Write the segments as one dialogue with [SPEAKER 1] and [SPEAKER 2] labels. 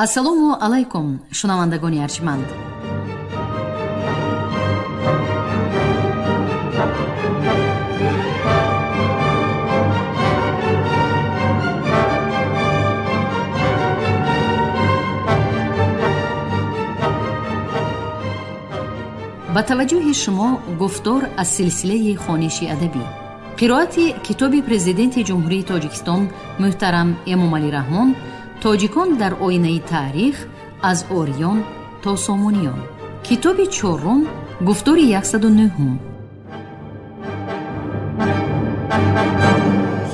[SPEAKER 1] ассалому алайкум шунавандагони арҷманд. ба таваҷҷӯҳи шумо гуфтор аз силсилаи хониши адабӣ. қироати китоби президенти ҷумҳурии Тоҷикистон муҳтарам Эмомалӣ Раҳмон «Тоҷикон дар оинаи таърих аз ориён то сомониён». китоби чорум, гуфтори 109.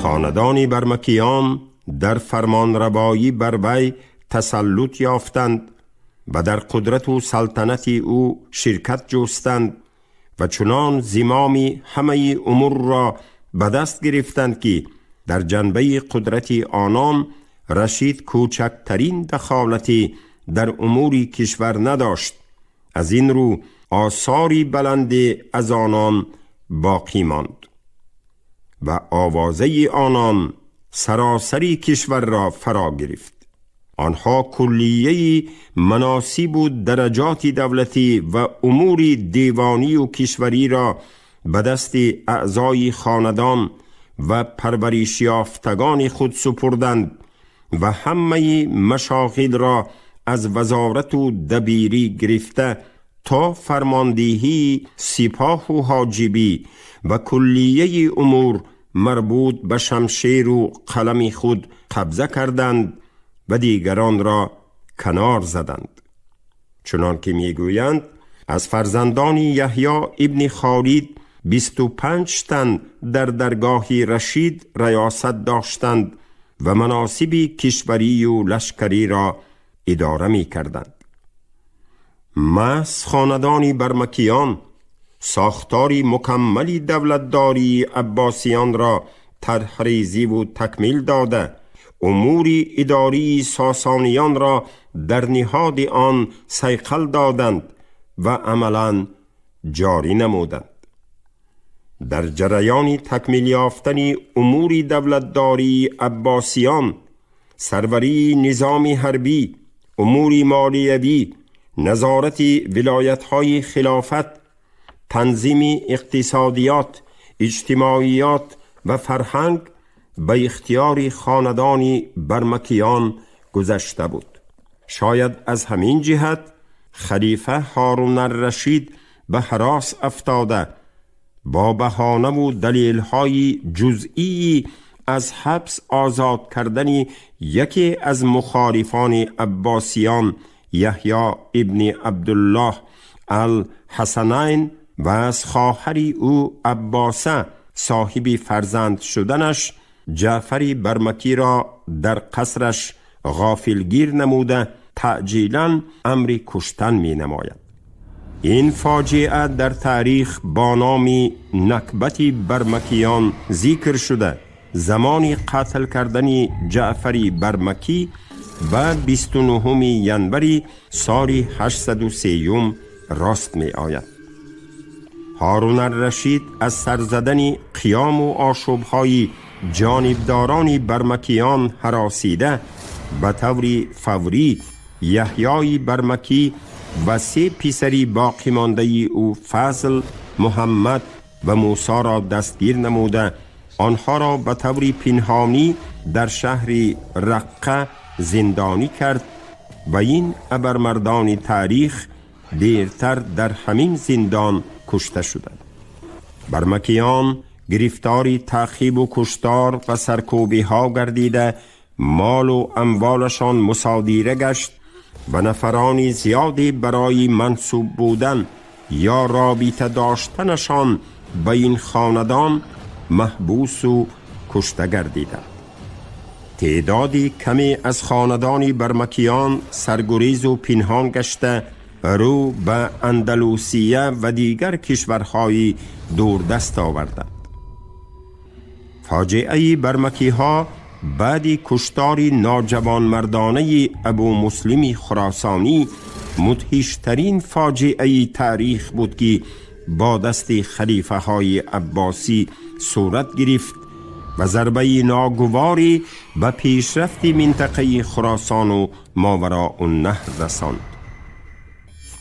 [SPEAKER 2] خاندان برمکیان در فرمانروایی بر وی تسلط یافتند و در قدرت و سلطنت او شرکت جستند و چنان زمام همه امور را به دست گرفتند که در جنبه قدرت آنان رشید کوچکترین دخالتی در امور کشور نداشت. از این رو آثاری بلند از آنان باقی ماند و آوازه آنان سراسری کشور را فرا گرفت. آنها کلیه مناصب و درجات دولتی و امور دیوانی و کشوری را به دست اعضای خاندان و پرورش یافتگان خود سپردند و همه مشاغل را از وزارت و دبیری گرفته تا فرماندهی سپاه و حاجبی و کلیه امور مربوط به شمشیر و قلم خود قبضه کردند و دیگران را کنار زدند. چنان که میگویند از فرزندان یحیی ابن خالد 25 تن در درگاه رشید ریاست داشتند و مناصب کشوری و لشکری را اداره می کردند. محض خاندان برمکیان ساختاری مکملی دولتداری عباسیان را طرح‌ریزی و تکمیل داده، امور اداری ساسانیان را در نهاد آن صیقل دادند و عملاً جاری نمودند. در جریان تکمیل یافتن امور دولتداری عباسیان، سروری نظام حربی، امور مالیوی، نظارت ولایت‌های خلافت، تنظیم اقتصادیات، اجتماعیات و فرهنگ به اختیار خاندان برمکیان گذشته بود. شاید از همین جهت خلیفه هارون الرشید به هراس افتاده با بهانه و دلیل‌های جزئی از حبس آزاد کردن یکی از مخالفان عباسیان یحیی ابن عبدالله الحسنین و از خواهر او عباسه صاحب فرزند شدنش جعفر برمکی را در قصرش غافلگیر نموده تعجیلاً امر کشتن می نماید. این فاجعه در تاریخ با نام نکبت برمکیان ذکر شده. زمان قتل کردن جعفر برمکی و 29 ینوری سال 803 راست می آید. هارون الرشید از سرزدن قیام و آشوب‌های جانبداران برمکیان هراسیده به طور فوری یحیی برمکی و 3 پسری باقی مانده او فضل، محمد و موسی را دستگیر نموده آنها را به طور پنهانی در شهر رقه زندانی کرد و این ابرمردان تاریخ دیرتر در همین زندان کشته شدند. برمکیان گرفتار تعقیب و کشتار و سرکوبی ها گردیده مال و اموالشان مصادره گشت و نفران زیادی برای منصوب بودن یا رابطه داشتنشان به این خاندان محبوس و کشته گردیدند. تعدادی کمی از خاندان برمکیان سرگریز و پنهان گشته رو به اندلوسیه و دیگر کشورهای دوردست آوردند. فاجعه برمکی ها بعد کشتار ناجوان مردانه ابو مسلم خراسانی مدهشترین فاجعه تاریخ بود که با دست خلیفه های عباسی صورت گرفت و ضربه ناگواری به پیشرفت منطقه خراسان و ماوراءالنهر رساند.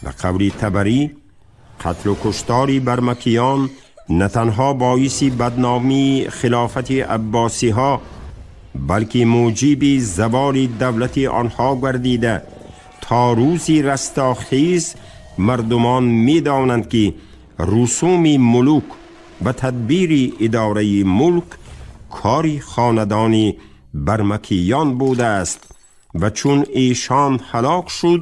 [SPEAKER 2] و قول طبری، قتل و کشتار برمکیان نه تنها باعث بدنامی خلافت عباسی ها بلکه موجب زوال دولت آنها گردیده تا روزی رستاخیز مردمان می دانند که رسوم ملوک و تدبیر اداره ملک کاری خاندانی برمکیان بوده است و چون ایشان هلاک شد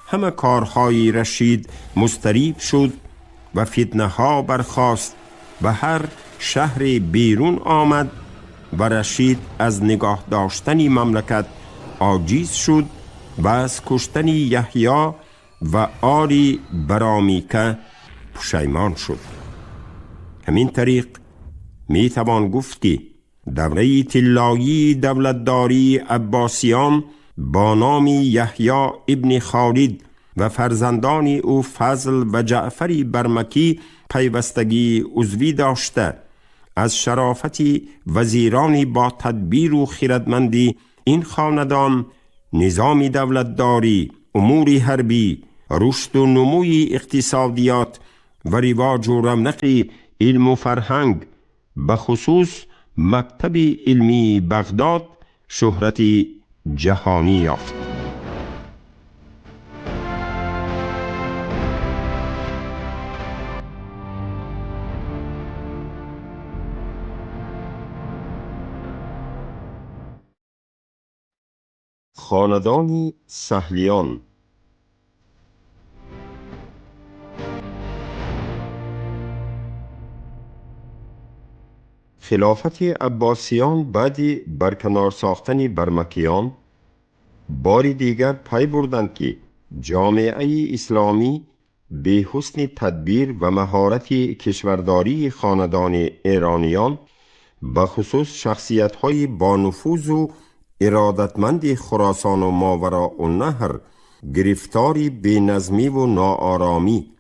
[SPEAKER 2] همه کارهای رشید مضطرب شد و فتنه ها برخاست و هر شهر بیرون آمد و رشید از نگاه داشتن مملکت عاجز شد و از کشتن یحیی و آل برامیکه پشیمان شد. همین طریق می توان گفت که دوره طلایی دولتداری عباسیان با نام یحیی ابن خالد و فرزندان او فضل و جعفر برمکی پیوستگی عضوی داشته از شرافت وزیران با تدبیر و خردمندی این خاندان نظام دولتداری، امور حربی، رشد و نموی اقتصادیات و رواج و رونق علم و فرهنگ به خصوص مکتب علمی بغداد شهرت جهانی یافت. خاندان سهلیان. خلافت عباسیان بعد برکنار ساختن برمکیان بار دیگر پی بردند که جامعه اسلامی به حسن تدبیر و مهارت کشورداری خاندان ایرانیان به خصوص شخصیت‌های با نفوذ و ارادتمند خراسان و ماوراءالنهر گرفتاری بی نظمی و ناآرامی،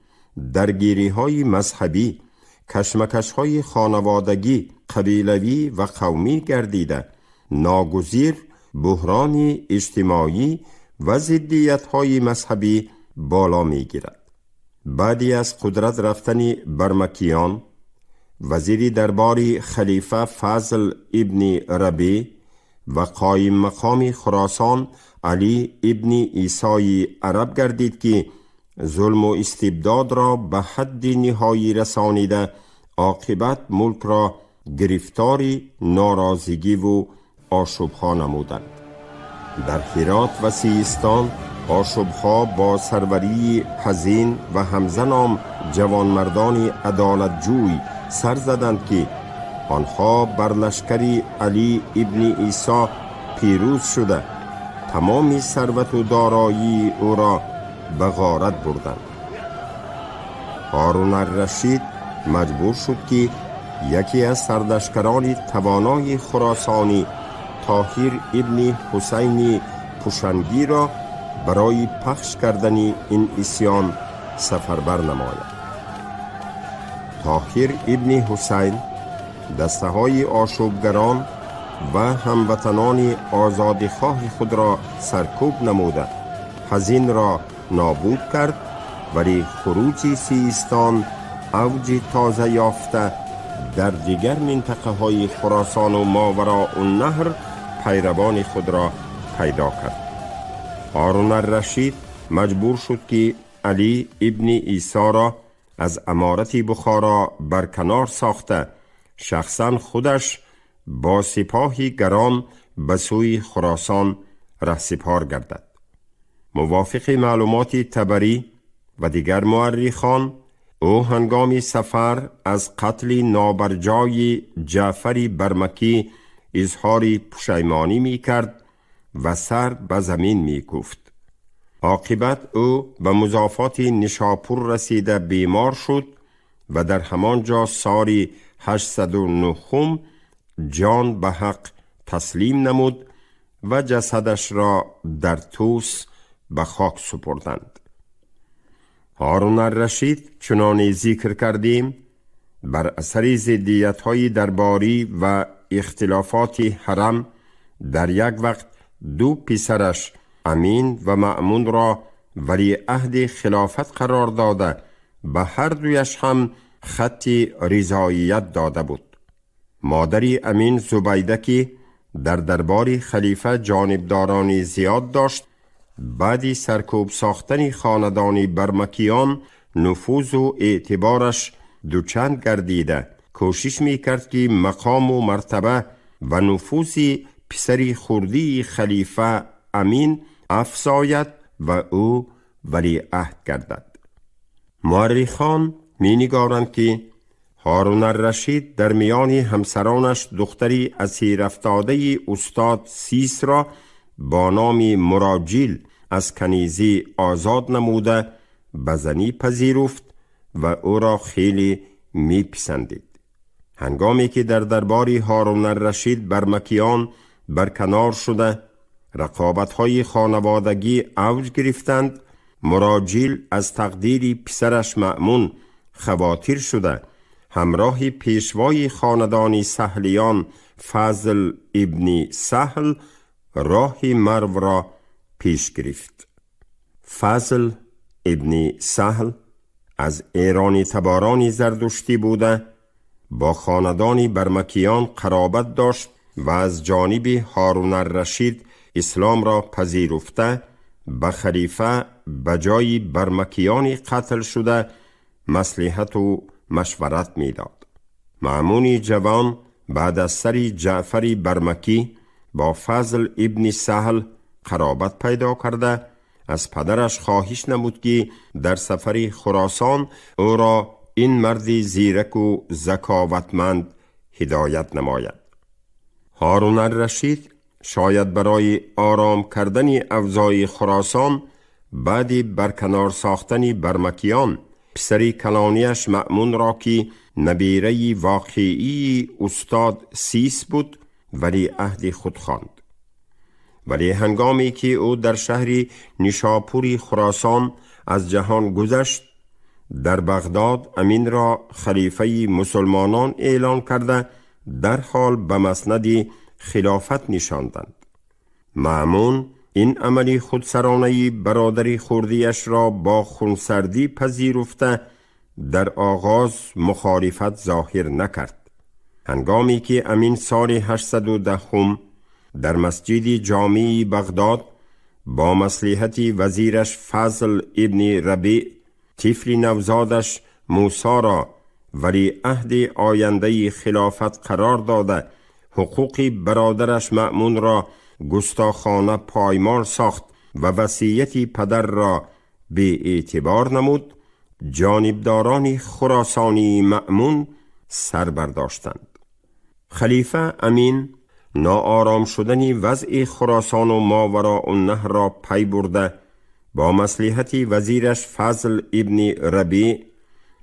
[SPEAKER 2] درگیری‌های مذهبی، کشمکش‌های خانوادگی، قبیلوی و قومی گردیده ناگزیر بحران اجتماعی و ضدیت‌های مذهبی بالا می‌گیرد. بعدی از قدرت رفتن برمکیان، وزیر دربار خلیفه فضل ابن ربیع و قایم مقام خراسان علی ابن عیسی عرب گردید که ظلم و استبداد را به حد نهایی رسانیده عاقبت ملک را گرفتاری ناراضگی و آشوب‌ها نمودند. در هرات و سیستان آشوب‌ها با سروری حزین و همزنام جوانمردان عدالتجوی سر زدند که آنها بر لشکر علی ابن عیسی پیروز شده تمام ثروت و دارایی او را به غارت بردند. هارون الرشید مجبور شد که یکی از سردشکران توانای خراسانی طاهر ابن حسین پوشنگی را برای پخش کردن این عصیان سفربر نماید. طاهر ابن حسین دسته های آشوبگران و هموطنان آزادخواه خود را سرکوب نموده حزین را نابود کرد، ولی خروج سیستان اوج تازه یافته در دیگر منطقه های خراسان و ماوراءالنهر پیروان خود را پیدا کرد. هارون الرشید مجبور شد که علی ابن عیسی را از امارت بخارا برکنار ساخته شخصا خودش با سپاهی گران به سوی خراسان رهسپار گردد. موافق معلومات طبری و دیگر مورخان، او هنگام سفر از قتل نابرجای جعفر برمکی اظهار پشیمانی می کرد و سر به زمین می کوفت. عاقبت او به مضافات نشاپور رسیده بیمار شد و در همانجا سال 809 جان به حق تسلیم نمود و جسدش را در طوس به خاک سپردند. هارون الرشید چنان ذکر کردیم بر اثر ضدیت‌های درباری و اختلافات حرم در یک وقت دو پسرش امین و مأمون را ولی عهد خلافت قرار داده به هر دویش هم خط رضایت داده بود. مادری امین زبیده که در دربار خلیفه جانبدارانی زیاد داشت، بعد سرکوب ساختن خاندان برمکیان نفوذ و اعتبارش دوچند گردیده کوشش می کرد که مقام و مرتبه و نفوذ پسری خردی خلیفه امین افزاید و او ولی عهد گردد. مورخان می نگارند که هارون الرشید در میان همسرانش دختری اسیر افتاده استاد سیس را با نام مراجیل از کنیزی آزاد نموده به زنی پذیرفت و او را خیلی می پسندید. هنگامی که در دربار هارون الرشید برمکیان برکنار شده رقابت‌های خانوادگی اوج گرفتند، مراجیل از تقدیر پسرش مأمون خواطر شده همراه پیشوای خاندانی سهلیان فضل ابن سهل راه مرو را پیش گرفت. فضل ابن سهل از ایرانی تبارانی زردشتی بوده، با خاندانی برمکیان قرابت داشت و از جانب هارون الرشید اسلام را پذیرفته به خلیفه بجای برمکیانی قتل شده مصلحت و مشورت میداد. مأمون جوان بعد از سر جعفر برمکی با فضل ابن سهل قرابت پیدا کرده از پدرش خواهش نمود که در سفر خراسان او را این مرد زیرک و ذکاوتمند هدایت نماید. هارون الرشید شاید برای آرام کردن اوضاع خراسان بعد برکنار ساختن برمکیان پسری کلانیش مأمون را که نبیره واقعی استاد سیس بود ولی عهد خود خواند. ولی هنگامی که او در شهر نیشاپور خراسان از جهان گذشت، در بغداد امین را خلیفه مسلمانان اعلان کرده در حال به مسند خلافت نشاندند. مأمون این عملی خودسرانه برادری خردیش را با خونسردی پذیرفته در آغاز مخالفت ظاهر نکرد. هنگامی که امین سال 810 در مسجد جامع بغداد با مصلحت وزیرش فضل ابن ربیع طفل نوزادش موسی را ولی عهد آینده خلافت قرار داده حقوق برادرش مأمون را گستاخانه پایمال ساخت و وصیت پدر را به اعتبار نمود، جانبداران خراسانی مأمون سر برداشتند. خلیفه امین ناآرام شدن وضع خراسان و ماوراء النهر را پی برده با مصلحت وزیرش فضل ابن ربیع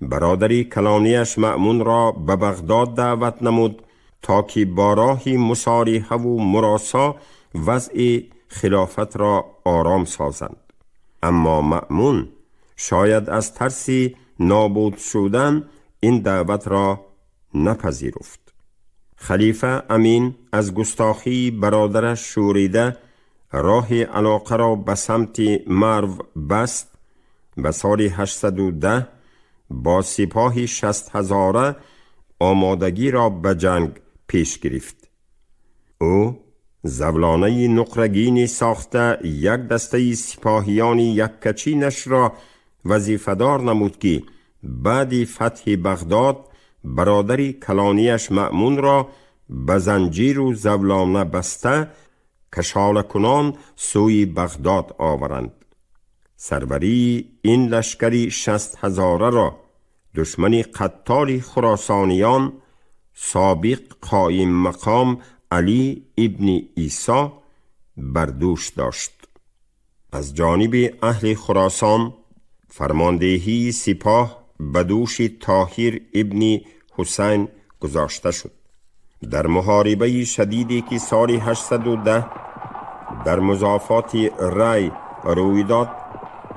[SPEAKER 2] برادری کلانیش مأمون را به بغداد دعوت نمود تا که با راه مصالحه و مراسا وضع خلافت را آرام سازند. اما مأمون شاید از ترس نابود شدن این دعوت را نپذیرفت. خلیفه امین از گستاخی برادرش شوریده راه علاقه را به سمت مرو بست و سال 810 با سپاه 60,000 آمادگی را به جنگ پیش گرفت. او زولانه نقرگینی ساخته یک دسته سپاهیان یک کچینش را وظیفه‌دار نمود که بعد فتح بغداد برادری کلانیش مأمون را به زنجیر و زولانه بسته کشاله کنان سوی بغداد آورند. سروری این لشکری 60,000 را دشمن قتال خراسانیان سابق قائم مقام علی ابن عیسی بر دوش داشت. از جانب اهل خراسان فرماندهی سپاه به دوش طاهر ابن حسین گذاشته شد. در محاربه شدیدی که سال 810 در مضافات ری روی داد،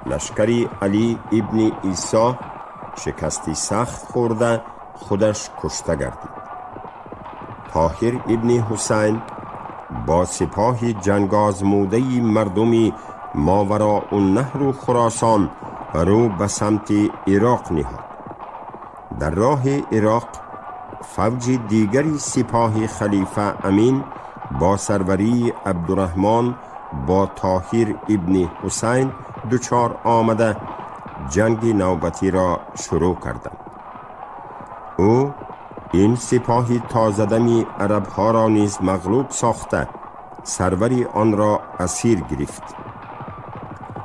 [SPEAKER 2] لشکری علی ابن عیسی شکستی سخت خورده خودش کشته گردید. طاهر ابن حسین با سپاه جنگازموده مردمی ماوراء النهر و خراسان رو به سمت عراق نهاد. در راه عراق فوج دیگری سپاه خلیفه امین با سروری عبدالرحمن با طاهر ابن حسین دچار آمده جنگ نوبتی را شروع کردند. او این سپاه تازه‌دم عرب‌ها را نیز مغلوب ساخته سروری آن را اسیر گرفت.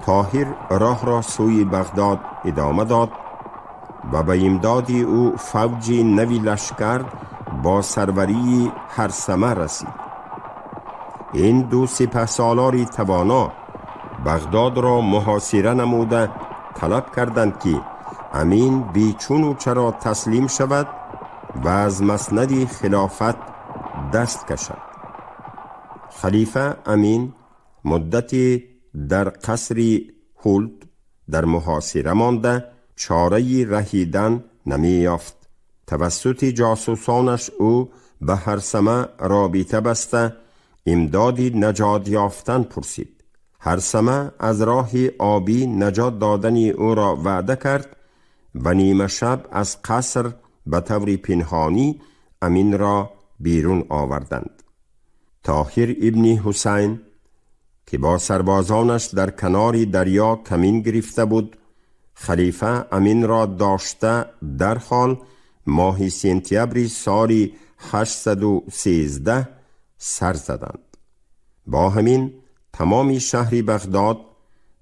[SPEAKER 2] طاهر راه را سوی بغداد ادامه داد و به امداد او فوج نوی لشکر با سروری هرثمه رسید. این دو سپهسالار توانا بغداد را محاصره نموده طلب کردند که امین بیچون و چرا تسلیم شود و از مسند خلافت دست کشد. خلیفه امین مدتی در قصر هولد در محاصره مانده چاره رهیدن نمی یافت. توسط جاسوسانش او به هرثمه رابطه بسته امداد نجات یافتن پرسید. هرثمه از راه آبی نجات دادن او را وعده کرد و نیمه شب از قصر به طور پنهانی امین را بیرون آوردند. طاهر ابن حسین که با سربازانش در کنار دریا کمین گرفته بود، خلیفه امین را داشته در حال ماه سپتامبر سال 813 سر زدند. با همین تمام شهر بغداد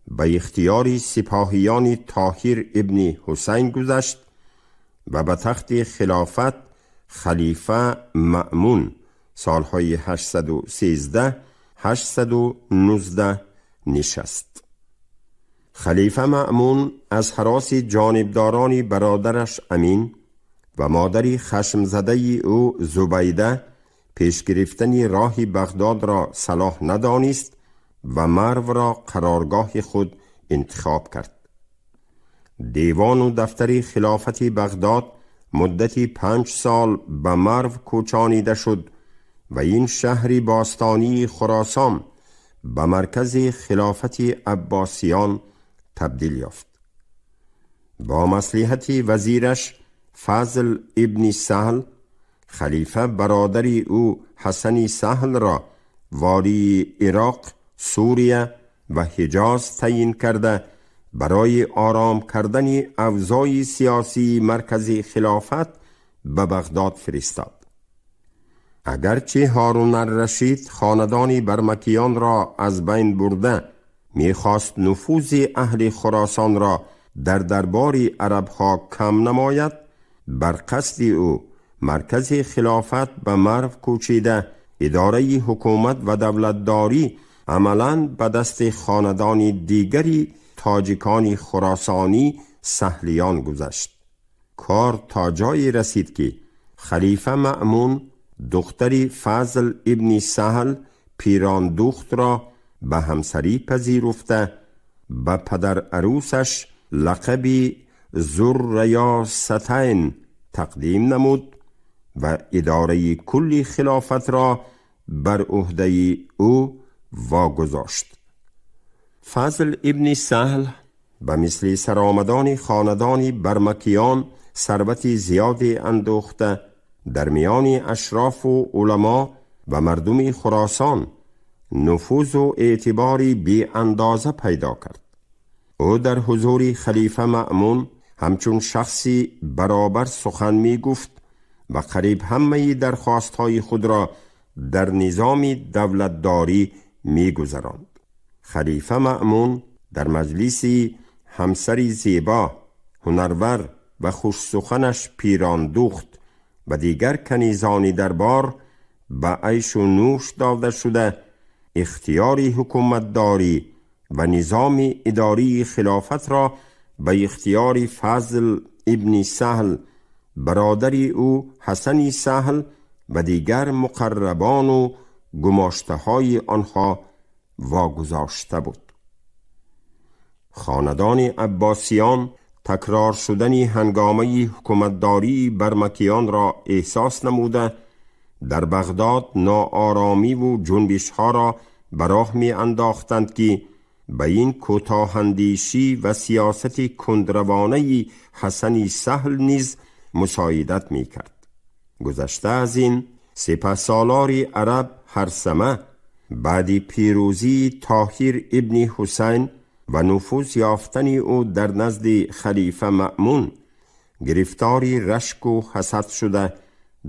[SPEAKER 2] به اختیار سپاهیان طاهر ابن حسین گذشت و به تخت خلافت خلیفه مأمون سالهای 813-819 نشست. خلیفه مأمون از هراس جانبداران برادرش امین و مادری خشم زده او زبیده پیش گرفتن راه بغداد را صلاح ندانست و مرو را قرارگاه خود انتخاب کرد. دیوان و دفتر خلافت بغداد مدتی 5 سال به مرو کوچانیده شد و این شهری باستانی خراسان به مرکز خلافت عباسیان تبدیل یافت. با مصلحت وزیرش فضل ابن سهل، خلیفه برادری او حسن سهل را والی عراق، سوریه و حجاز تعیین کرده برای آرام کردن اوضاع سیاسی مرکز خلافت به بغداد فرستاد. اگرچه هارون الرشید خاندان برمکیان را از بین برده میخواست نفوذ اهل خراسان را در دربار عربها کم نماید، بر قصد او مرکز خلافت به مرو کوچیده اداره حکومت و دولتداری عملاً به دست خاندان دیگری تاجیکان خراسانی سهلیان گذشت. کار تا جایی رسید که خلیفه مأمون دختری فضل ابن سهل پیران دخت را به همسری پذیرفته به پدر عروسش لقب ذوالریاستین تقدیم نمود و اداره کلی خلافت را بر عهده او واگذاشت. فضل ابن سهل به مثل سرآمدان خاندان برمکیان ثروت زیادی اندوخته در میان اشراف و علما و مردم خراسان نفوذ و اعتباری بی اندازه پیدا کرد. او در حضور خلیفه مأمون همچون شخصی برابر سخن می گفت و قریب همه درخواستهای خود را در نظام دولتداری می گذراند. خلیفه مأمون در مجلسی همسری زیبا، هنرور و خوش سخنش پیران دخت و دیگر کنیزانی دربار به عیش و نوش داده شده اختیاری حکومتداری و نظام اداری خلافت را به اختیار فضل ابن سهل برادری او حسن سهل و دیگر مقربان و گماشته های آنها واگذاشته بود. خاندان عباسیان تکرار شدن هنگامه حکومتداری برمکیان را احساس نموده در بغداد ناآرامی و جنبش ها را به راه می انداختند که به این کوتاه‌اندیشی و سیاست کندروانه حسن سهل نیز مساعدت می کرد. گذشته از این، سپهسالار عرب هرثمه بعد پیروزی طاهر ابن حسین و نفوذ یافتن او در نزد خلیفه مأمون گرفتاری رشک و حسد شده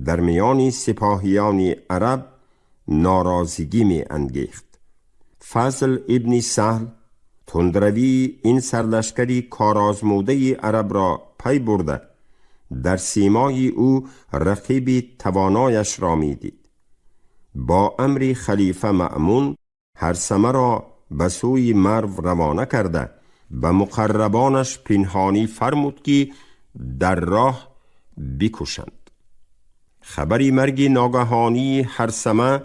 [SPEAKER 2] در میان سپاهیان عرب ناراضگی می انگیخت. فضل ابن سهل تندروی این سرلشکری کارآزموده عرب را پی برده در سیمای او رقیب توانایش را می دید. با امر خلیفه مأمون هرثمه را به سوی مرو روانه کرده به مقربانش پنهانی فرمود که در راه بکشند. خبری مرگ ناگهانی هرثمه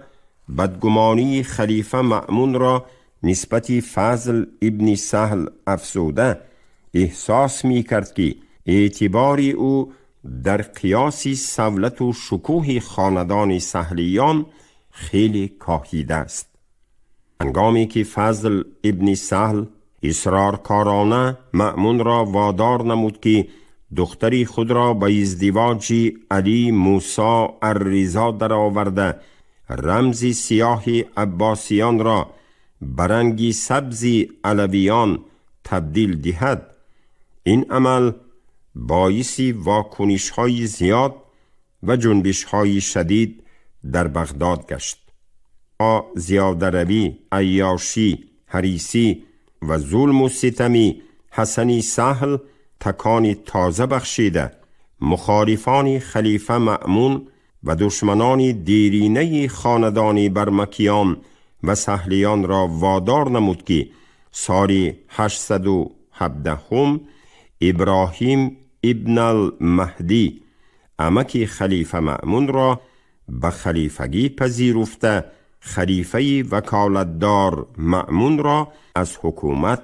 [SPEAKER 2] بدگمانی خلیفه مأمون را نسبت فضل ابن سهل افزوده احساس می کرد که اعتباری او در قیاس سولت و شکوه خاندان سهلیان خیلی کاهیده است. هنگامی که فضل ابن سهل اصرارکارانه مأمون را وادار نمود که دختری خود را به ازدواج علی موسی الرضا در آورده رمز سیاه عباسیان را برنگی سبز علویان تبدیل دهد، این عمل باعث واکنش های زیاد و جنبش های شدید در بغداد گشت. زیاده روی، عیاشی، حریصی و ظلم و ستمی حسن سهل تکان تازه بخشیده مخالفان خلیفه مأمون و دشمنان دیرینه خاندان برمکیان و سهلیان را وادار نمود که سال 817 ابراهیم ابن المهدی عمک خلیفه مأمون را به خلیفگی پذیرفته خلیفه وکالتدار مأمون را از حکومت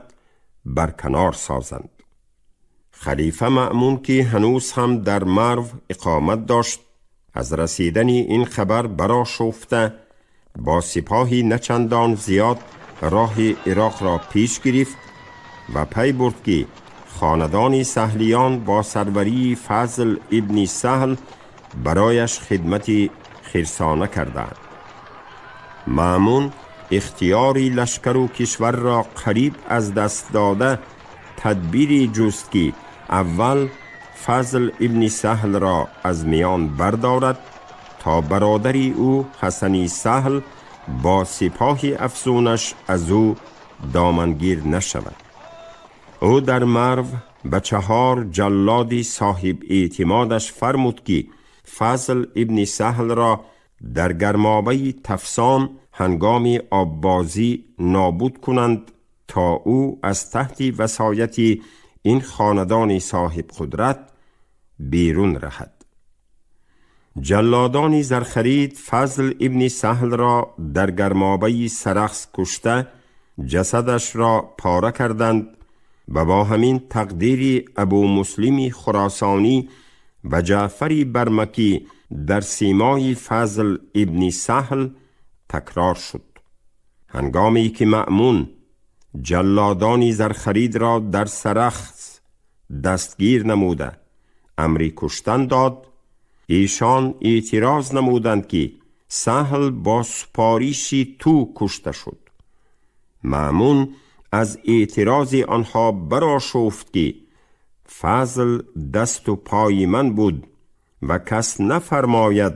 [SPEAKER 2] برکنار سازند. خلیفه مأمون که هنوز هم در مرو اقامت داشت از رسیدن این خبر برآشفته با سپاهی نچندان زیاد راه عراق را پیش گرفت و پی برد که خاندان سهلیان با سروری فضل ابن سهل برایش خدمت خرسانه کردند. مأمون اختیاری لشکر و کشور را قریب از دست داده تدبیری جست که اول فضل ابن سهل را از میان بردارد تا برادری او حسن سهل با سپاه افزونش از او دامنگیر نشود. او در مرو به 4 جلاد صاحب اعتمادش فرمود که فضل ابن سهل را در گرمابه تفسان هنگام آببازی نابود کنند تا او از تحت وصایت این خاندان صاحب قدرت بیرون رهد. جلادان زرخرید فضل ابن سهل را در گرمابه سرخس کشته جسدش را پاره کردند و با همین تقدیر ابو مسلم خراسانی و جعفر برمکی در سیمای فضل ابن سهل تکرار شد. هنگامی که مأمون جلادان زرخرید را در سرخس دستگیر نموده امری کشتن داد، ایشان اعتراض نمودند که سهل با سپاریشی تو کشته شد. مأمون از اعتراض آنها برآشفت که فضل دست و پای من بود و کس نفرماید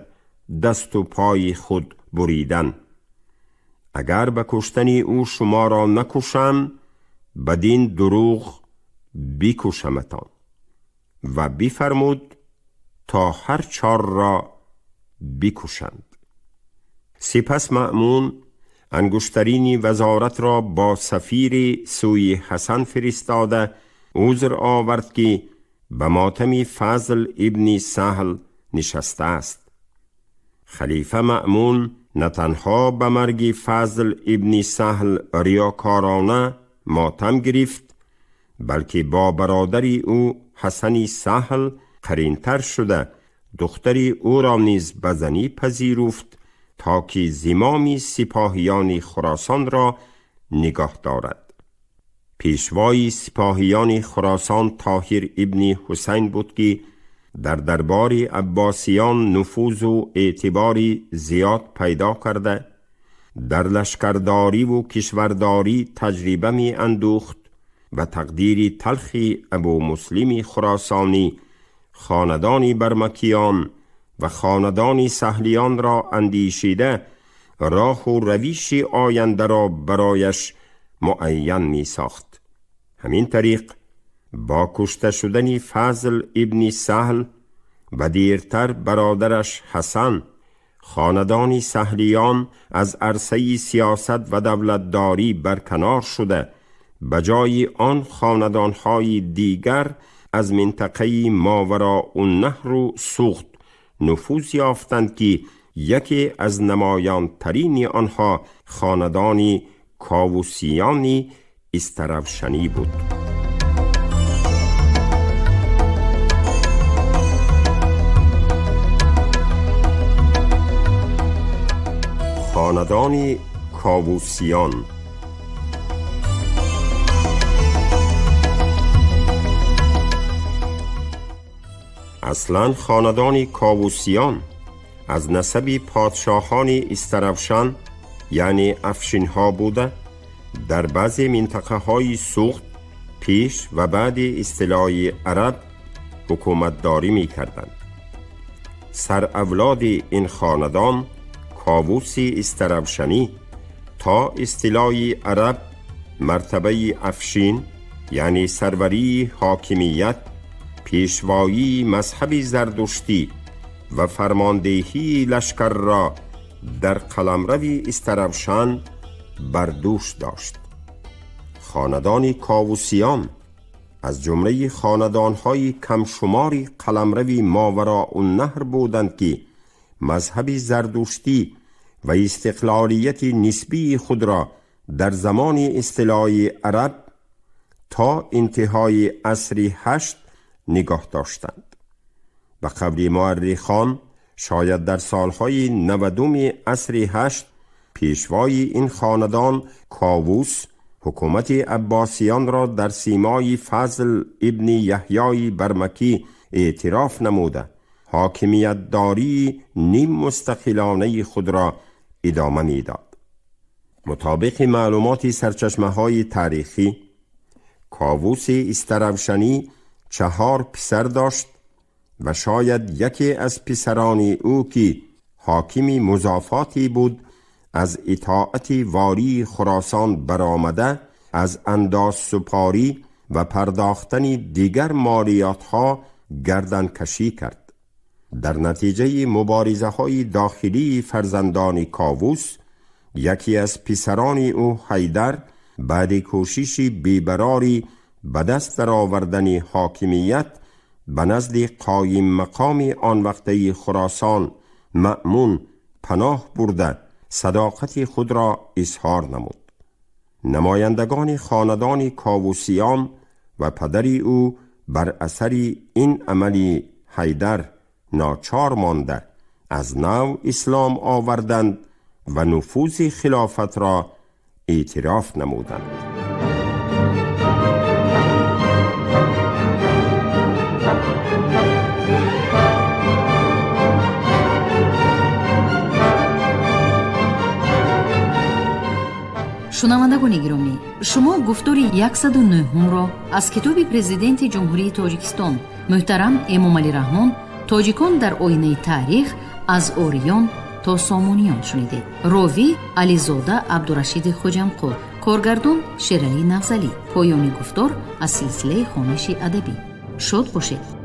[SPEAKER 2] دست و پای خود بریدن. اگر به کشتن او شما را نکشم بدین دروغ بکشمتان. و بفرمود تا هر 4 را بکشند. سپس مأمون انگشترین وزارت را با سفیر سوی حسن فرستاده عذر آورد که به ماتم فضل ابن سهل نشسته است. خلیفه مأمون نه تنها به مرگ فضل ابن سهل ریاکارانه ماتم گرفت، بلکه با برادری او حسن سهل قرینتر شده دختری او را نیز به زنی پذیرفت تا که زمام سپاهیان خراسان را نگاه دارد. پیشوای سپاهیان خراسان طاهر ابن حسین بود که در دربار عباسیان نفوذ و اعتباری زیاد پیدا کرده، در لشکرداری و کشورداری تجربه می اندوخت و تقدیر تلخی ابو مسلم خراسانی، خاندان برمکیان و خاندان سهلیان را اندیشیده راه و رویش آینده را برایش معین می ساخت. همین طریق با کشته شدن فضل ابن سهل و دیرتر برادرش حسن، خاندان سهلیان از عرصه سیاست و دولتداری برکنار شده، بجای آن خاندانهای دیگر از منطقه ماوراءالنهر و سوخت نفوذ یافتند که یکی از نمایان ترین آنها خاندان کاووسیان استرابشنی بود. خاندان کاووسیان اصلاً خاندان کاووسیان از نسب پادشاهان استرابشن یعنی افشین ها بوده، در بعضی منطقه های سوخت پیش و بعد استیلای عرب حکومت داری می کردند. سر اولاد این خاندان کاووس استرابشنی تا استیلای عرب مرتبه افشین یعنی سروری حاکمیت، پیشوایی مذهب زردشتی و فرماندهی لشکر را در قلمرو استرابشن بر دوش داشت. خاندان کاووسیان از جمله خاندانهای کمشماری قلمرو ماوراءالنهر بودند که مذهب زردشتی و استقلالیت نسبی خود را در زمان استیلای عرب تا انتهای عصر 8 نگاه داشتند. به قول مورخان شاید در سالهای 90 عصر 8 پیشوای این خاندان کاووس حکومت عباسیان را در سیمای فضل ابن یحیای برمکی اعتراف نموده حاکمیت داری نیم مستقلانه خود را ادامه می داد. مطابق معلومات سرچشمه های تاریخی کاووس استرابشنی 4 پسر داشت و شاید یکی از پسران او که حاکم مضافاتی بود از اطاعت والی خراسان برآمده از انداز سپاری و پرداختن دیگر مالیات ها گردن کشی کرد. در نتیجه مبارزه های داخلی فرزندان کاووس یکی از پسران او حیدر بعد کوشش بی‌براری به دست درآوردن حاکمیت به نزد قایم مقام آن وقته خراسان مأمون پناه برده صداقت خود را اظهار نمود. نمایندگان خاندان کاووسیان و پدر او بر اثر این عملی حیدر ناچار مانده از نو اسلام آوردند و نفوذ خلافت را اعتراف نمودند.
[SPEAKER 1] شنوندگان گرامی، شما گفتار 109 را از کتاب پرزیدنت جمهوری تاجیکستان محترم امامعلی رحمان تاجیکان در آینه تاریخ از اوریان تا سامونیان شنیدید. راوی علیزاده عبدالرشید خوجمقو، کارگردان شیرعلی نغزلی. پایان گفتار از سلسله خوانش ادبی. شاد باشید.